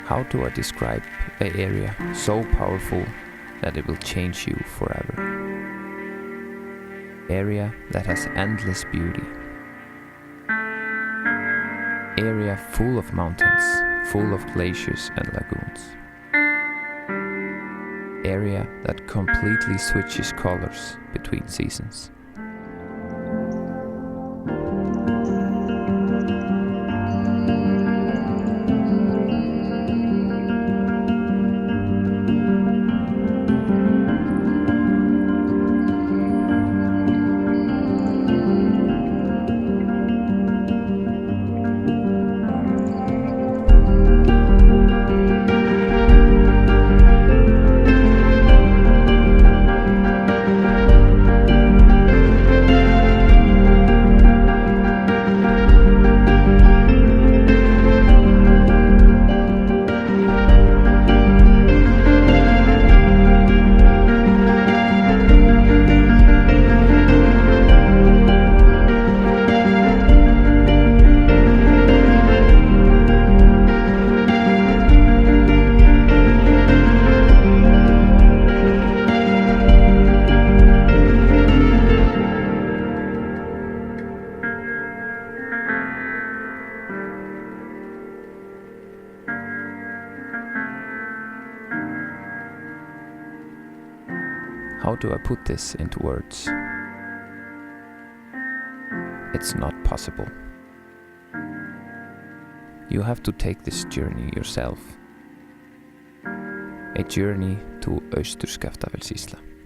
How do I describe an area so powerful that it will change you forever? Area that has endless beauty. Area full of mountains, full of glaciers and lagoons. Area that completely switches colors between seasons. How do I put this into words? It's not possible. You have to take this journey yourself. A journey to Austur-Skaftafellssýsla.